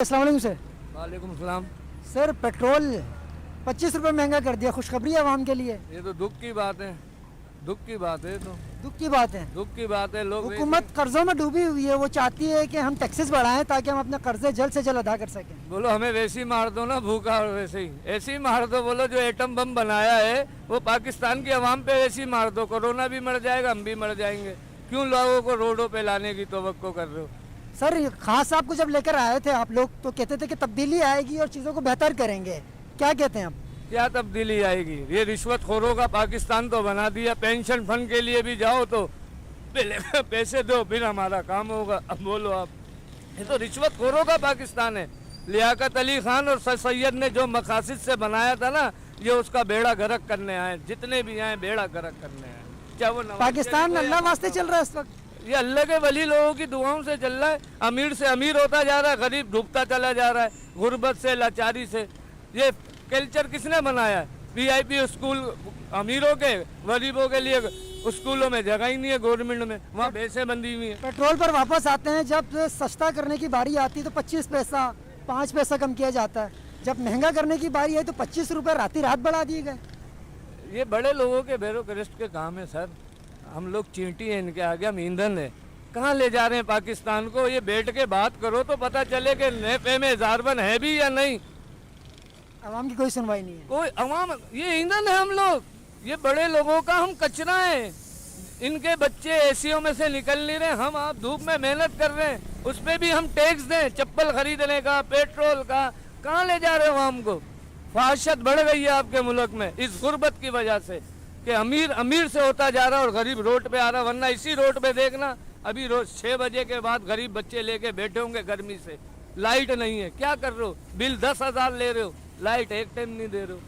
अस्सलाम वालेकुम सर। वालेकुम सलाम। सर पेट्रोल 25 रुपये महंगा कर दिया, खुशखबरी है आवाम के लिए? ये तो दुख की बात है, दुख की बात है, तो दुख की बात है। दुख की बात है। लोग हुकूमत कर्जों में डूबी हुई है, वो चाहती है कि हम टैक्सेस बढ़ाएं ताकि हम अपने कर्जे जल्द से जल्द अदा कर सकें। बोलो हमें वैसे ही मार दो ना, भूखा और वैसे ही ऐसे ही मार दो। बोलो जो एटम बम बनाया है वो पाकिस्तान की आवाम पे वैसे ही मार दो। कोरोना भी मर जाएगा, हम भी मर जाएंगे। क्यों लोगों को रोडों पे लाने की तवक्को कर रहे हो? सर खान साहब को जब लेकर आए थे आप लोग तो कहते थे कि तब्दीली आएगी और चीज़ों को बेहतर करेंगे, क्या कहते हैं अब? क्या तब्दीली आएगी? ये रिश्वतखोरों का पाकिस्तान तो बना दिया। पेंशन फंड के लिए भी जाओ तो पहले पैसे दो फिर हमारा काम होगा। अब बोलो आप, ये तो रिश्वतखोरों का पाकिस्तान है। लियाकत अली खान और सर सैयद ने जो मकासद से बनाया था ना, ये उसका बेड़ा गर्क करने आए। जितने भी आए बेड़ा गर्क करने आए। चाहे वो पाकिस्तान अल्लाह वास्ते चल रहा है इस वक्त? ये अल्लाह के वली लोगों की दुआओं से चल रहा है। अमीर से अमीर होता जा रहा है, गरीब डूबता चला जा रहा है, गुर्बत से, लाचारी से। ये कल्चर किसने बनाया है? वीआईपी स्कूल अमीरों के, गरीबों के लिए स्कूलों में जगह ही नहीं है, गवर्नमेंट में वहाँ भैंसें बंधी हुई है। पेट्रोल पर वापस आते हैं, जब सस्ता करने की बारी आती है तो 25 पैसा 5 पैसा कम किया जाता है। जब महंगा करने की बारी आई तो 25 रुपये राती रात बढ़ा दिए गए। ये बड़े लोगों के ब्यूरोक्रेस्ट के काम है सर। हम लोग चींटी हैं इनके आगे, हम ईंधन है। कहाँ ले जा रहे हैं पाकिस्तान को? ये बैठ के बात करो तो पता चले कि नेफे में जारबन है भी या नहीं। आवाम की कोई सुनवाई नहीं है। कोई अवाम, ये ईंधन है हम लोग। ये बड़े लोगों का हम कचरा है। इनके बच्चे एसीओ में से निकल नहीं रहे, हम आप धूप में मेहनत कर रहे हैं, उस पर भी हम टैक्स दें, चप्पल खरीदने का, पेट्रोल का। कहाँ ले जा रहे हो आवाम को? फहाशत बढ़ गई है आपके मुल्क में इस गुर्बत की वजह से कि अमीर अमीर से होता जा रहा है और गरीब रोड पे आ रहा है। वरना इसी रोड पे देखना, अभी रोज 6 बजे के बाद गरीब बच्चे लेके बैठे होंगे गर्मी से। लाइट नहीं है, क्या कर रहे हो? बिल 10,000 ले रहे हो, लाइट एक टाइम नहीं दे रहे हो।